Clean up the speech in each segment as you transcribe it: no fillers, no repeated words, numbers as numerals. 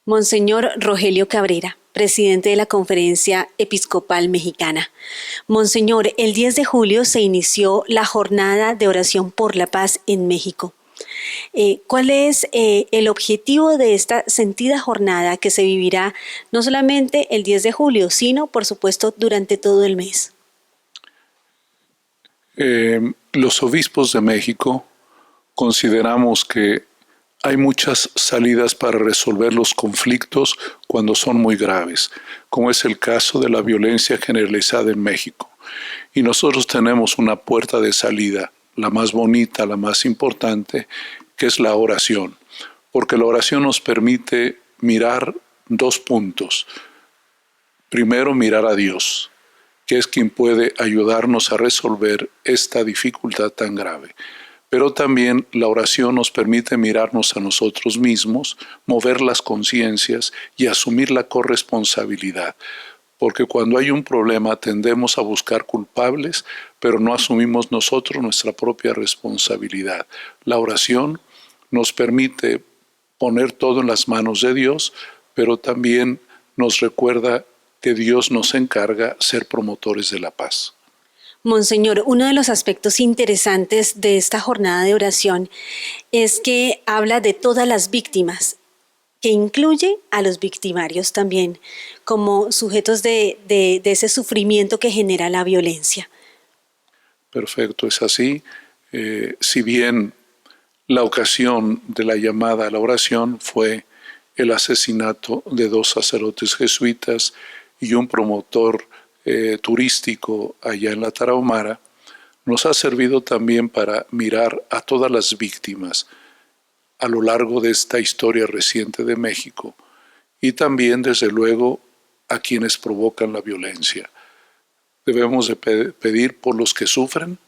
Monseñor Rogelio Cabrera, presidente de la Conferencia Episcopal Mexicana. Monseñor, el 10 de julio se inició la Jornada de Oración por la Paz en México. ¿Cuál es el objetivo de esta sentida jornada que se vivirá no solamente el 10 de julio, sino, por supuesto, durante todo el mes? Los obispos de México consideramos que hay muchas salidas para resolver los conflictos cuando son muy graves, como es el caso de la violencia generalizada en México. Y nosotros tenemos una puerta de salida, la más bonita, la más importante, que es la oración, porque la oración nos permite mirar dos puntos. Primero, mirar a Dios, que es quien puede ayudarnos a resolver esta dificultad tan grave. Pero también la oración nos permite mirarnos a nosotros mismos, mover las conciencias y asumir la corresponsabilidad. Porque cuando hay un problema tendemos a buscar culpables, pero no asumimos nosotros nuestra propia responsabilidad. La oración nos permite poner todo en las manos de Dios, pero también nos recuerda que Dios nos encarga ser promotores de la paz. Monseñor, uno de los aspectos interesantes de esta jornada de oración es que habla de todas las víctimas, que incluye a los victimarios también, como sujetos de ese sufrimiento que genera la violencia. Perfecto, es así. Si bien la ocasión de la llamada a la oración fue el asesinato de 2 sacerdotes jesuitas y un promotor turístico allá en la Tarahumara, nos ha servido también para mirar a todas las víctimas a lo largo de esta historia reciente de México y también, desde luego, a quienes provocan la violencia. Debemos de pedir por los que sufren,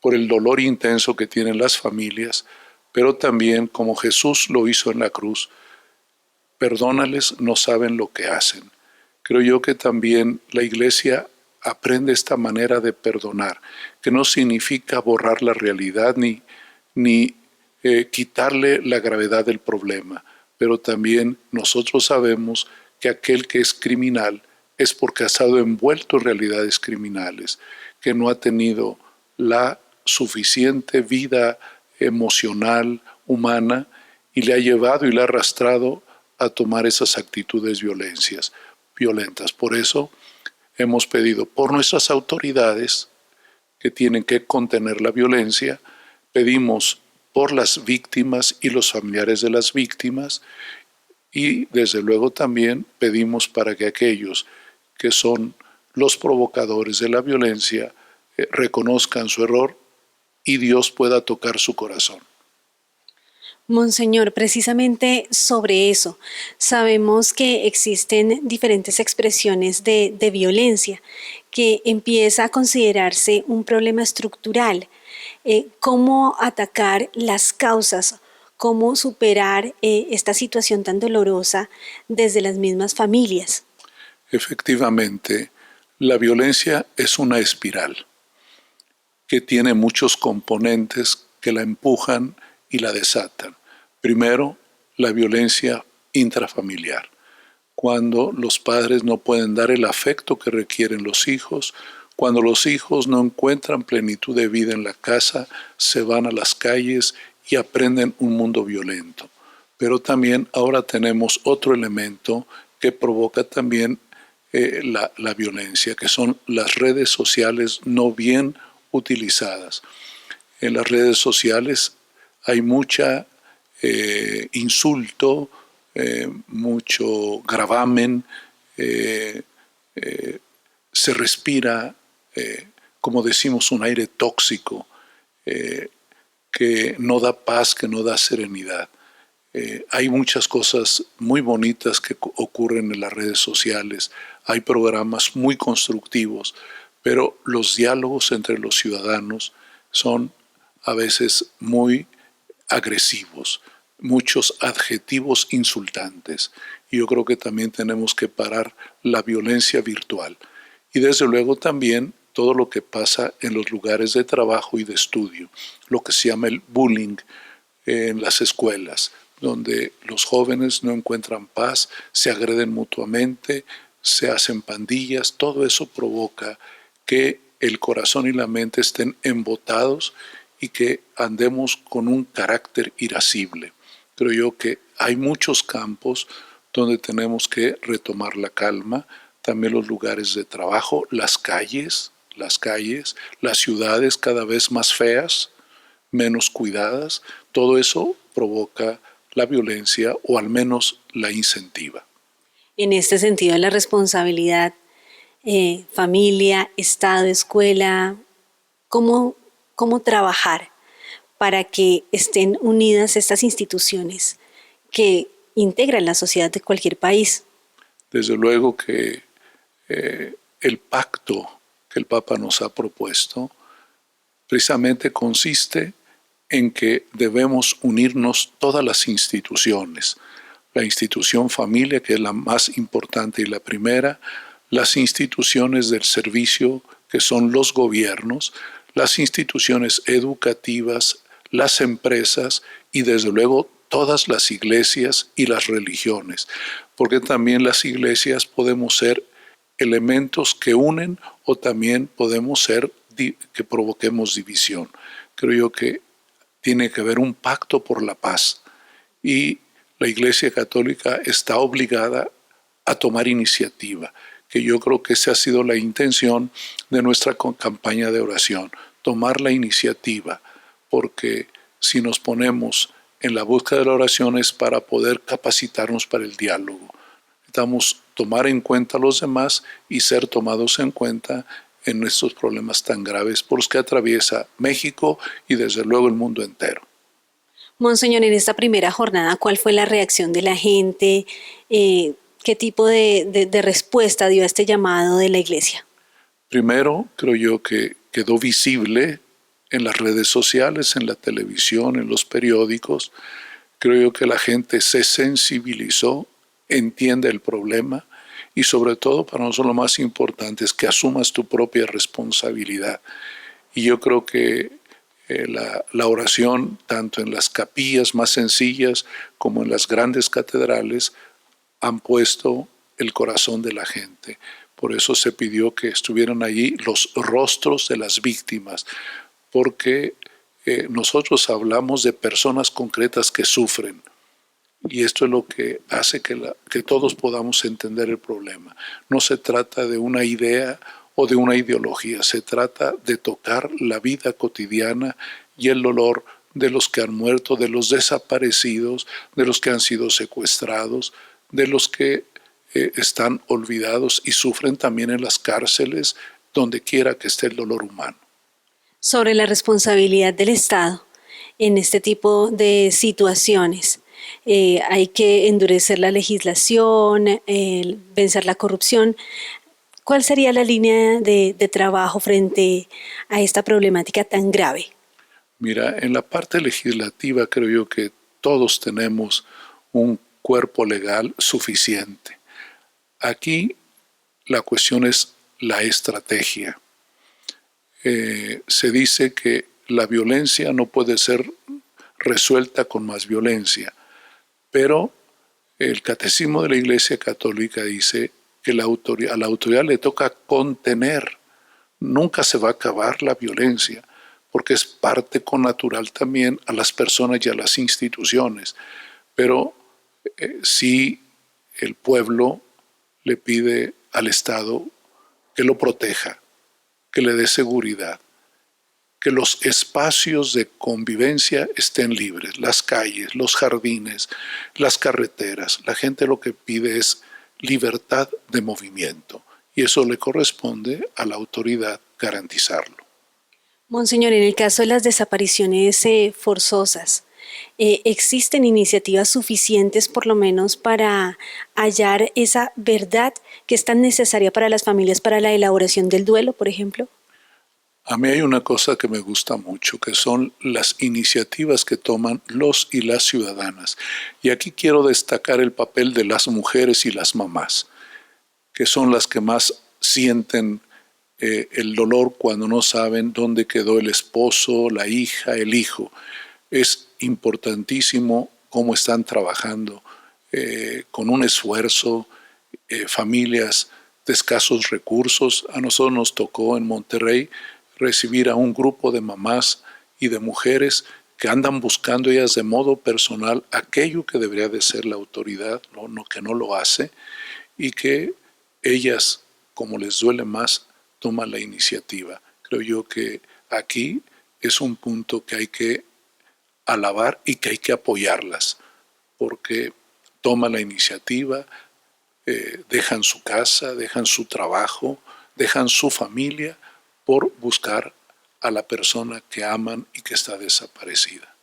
por el dolor intenso que tienen las familias, pero también, como Jesús lo hizo en la cruz, perdónales, no saben lo que hacen. Creo yo que también la Iglesia aprende esta manera de perdonar, que no significa borrar la realidad ni quitarle la gravedad del problema, pero también nosotros sabemos que aquel que es criminal es porque ha estado envuelto en realidades criminales, que no ha tenido la suficiente vida emocional, humana, y le ha llevado y le ha arrastrado a tomar esas actitudes violentas. Por eso hemos pedido por nuestras autoridades que tienen que contener la violencia, pedimos por las víctimas y los familiares de las víctimas y desde luego también pedimos para que aquellos que son los provocadores de la violencia reconozcan su error y Dios pueda tocar su corazón. Monseñor, precisamente sobre eso, sabemos que existen diferentes expresiones de violencia, que empieza a considerarse un problema estructural. ¿Cómo atacar las causas? ¿Cómo superar esta situación tan dolorosa desde las mismas familias? Efectivamente, la violencia es una espiral que tiene muchos componentes que la empujan y la desatan. Primero, la violencia intrafamiliar, cuando los padres no pueden dar el afecto que requieren los hijos, cuando los hijos no encuentran plenitud de vida en la casa, se van a las calles y aprenden un mundo violento. Pero también ahora tenemos otro elemento que provoca también la violencia, que son las redes sociales no bien utilizadas. En las redes sociales hay mucha insulto, mucho gravamen, se respira, como decimos, un aire tóxico que no da paz, que no da serenidad. Hay muchas cosas muy bonitas que ocurren en las redes sociales, hay programas muy constructivos, pero los diálogos entre los ciudadanos son a veces muy agresivos, muchos adjetivos insultantes. Y yo creo que también tenemos que parar la violencia virtual. Y desde luego también todo lo que pasa en los lugares de trabajo y de estudio, lo que se llama el bullying en las escuelas. donde los jóvenes no encuentran paz, se agreden mutuamente, se hacen pandillas. Todo eso provoca que el corazón y la mente estén embotados y que andemos con un carácter irascible. Creo yo que hay muchos campos donde tenemos que retomar la calma, también los lugares de trabajo, las calles, las ciudades cada vez más feas, menos cuidadas. Todo eso provoca la violencia o al menos la incentiva. En este sentido, la responsabilidad, familia, Estado, escuela, ¿cómo trabajar para que estén unidas estas instituciones que integran la sociedad de cualquier país? Desde luego que el pacto que el Papa nos ha propuesto precisamente consiste en que debemos unirnos todas las instituciones. La institución familia, que es la más importante y la primera, las instituciones del servicio, que son los gobiernos, las instituciones educativas, las empresas y desde luego todas las iglesias y las religiones, porque también las iglesias podemos ser elementos que unen o también podemos ser que provoquemos división. Creo yo que tiene que haber un pacto por la paz y la Iglesia Católica está obligada a tomar iniciativa, que yo creo que esa ha sido la intención de nuestra campaña de oración, tomar la iniciativa, porque si nos ponemos en la búsqueda de la oración es para poder capacitarnos para el diálogo. Necesitamos tomar en cuenta a los demás y ser tomados en cuenta en estos problemas tan graves por los que atraviesa México y desde luego el mundo entero. Monseñor, en esta primera jornada, ¿cuál fue la reacción de la gente? ¿Qué tipo de respuesta dio a este llamado de la Iglesia? Primero, creo yo que quedó visible en las redes sociales, en la televisión, en los periódicos. Creo yo que la gente se sensibilizó, entiende el problema y sobre todo para nosotros lo más importante es que asumas tu propia responsabilidad. Y yo creo que la oración, tanto en las capillas más sencillas como en las grandes catedrales, han puesto el corazón de la gente. Por eso se pidió que estuvieran allí los rostros de las víctimas, porque nosotros hablamos de personas concretas que sufren. Y esto es lo que hace que todos podamos entender el problema. No se trata de una idea o de una ideología, se trata de tocar la vida cotidiana y el dolor de los que han muerto, de los desaparecidos, de los que han sido secuestrados, de los que están olvidados y sufren también en las cárceles, donde quiera que esté el dolor humano. Sobre la responsabilidad del Estado en este tipo de situaciones. Hay que endurecer la legislación, vencer la corrupción. ¿Cuál sería la línea de trabajo frente a esta problemática tan grave? Mira, en la parte legislativa creo yo que todos tenemos un cuerpo legal suficiente. Aquí la cuestión es la estrategia. Se dice que la violencia no puede ser resuelta con más violencia, pero el Catecismo de la Iglesia Católica dice que a la autoridad le toca contener. Nunca se va a acabar la violencia, porque es parte connatural también a las personas y a las instituciones. Pero si el pueblo le pide al Estado que lo proteja, que le dé seguridad, que los espacios de convivencia estén libres, las calles, los jardines, las carreteras. La gente lo que pide es libertad de movimiento y eso le corresponde a la autoridad garantizarlo. Monseñor, en el caso de las desapariciones forzosas, ¿existen iniciativas suficientes por lo menos para hallar esa verdad que es tan necesaria para las familias para la elaboración del duelo, por ejemplo? A mí hay una cosa que me gusta mucho, que son las iniciativas que toman los y las ciudadanas. Y aquí quiero destacar el papel de las mujeres y las mamás, que son las que más sienten el dolor cuando no saben dónde quedó el esposo, la hija, el hijo. Es importantísimo cómo están trabajando con un esfuerzo, familias de escasos recursos. A nosotros nos tocó en Monterrey recibir a un grupo de mamás y de mujeres que andan buscando ellas de modo personal aquello que debería de ser la autoridad, que no lo hace, y que ellas, como les duele más, toman la iniciativa. Creo yo que aquí es un punto que hay que alabar y que hay que apoyarlas, porque toman la iniciativa, dejan su casa, dejan su trabajo, dejan su familia por buscar a la persona que aman y que está desaparecida.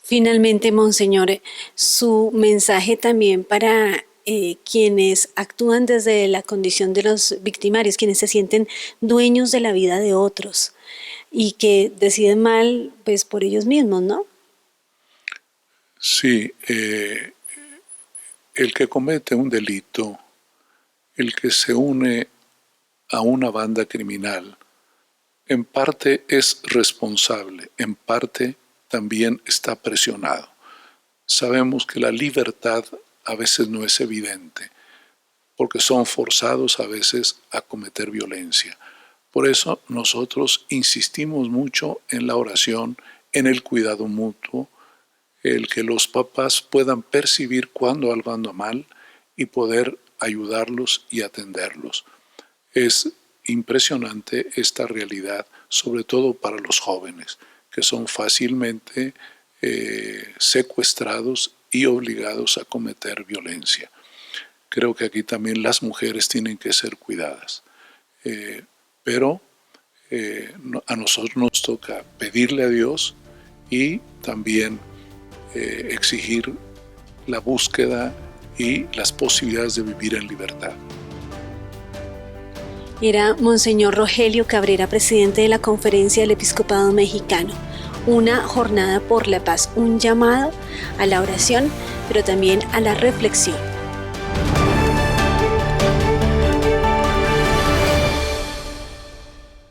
Finalmente, Monseñor, su mensaje también para quienes actúan desde la condición de los victimarios, quienes se sienten dueños de la vida de otros y que deciden mal pues por ellos mismos, ¿no? Sí, el que comete un delito, el que se une a una banda criminal, en parte es responsable, en parte también está presionado. Sabemos que la libertad a veces no es evidente, porque son forzados a veces a cometer violencia. Por eso nosotros insistimos mucho en la oración, en el cuidado mutuo, el que los papás puedan percibir cuando algo anda mal y poder ayudarlos y atenderlos. Es impresionante esta realidad, sobre todo para los jóvenes, que son fácilmente secuestrados y obligados a cometer violencia. Creo que aquí también las mujeres tienen que ser cuidadas. Pero a nosotros nos toca pedirle a Dios y también exigir la búsqueda y las posibilidades de vivir en libertad. Era Monseñor Rogelio Cabrera, presidente de la Conferencia del Episcopado Mexicano. Una jornada por la paz, un llamado a la oración, pero también a la reflexión.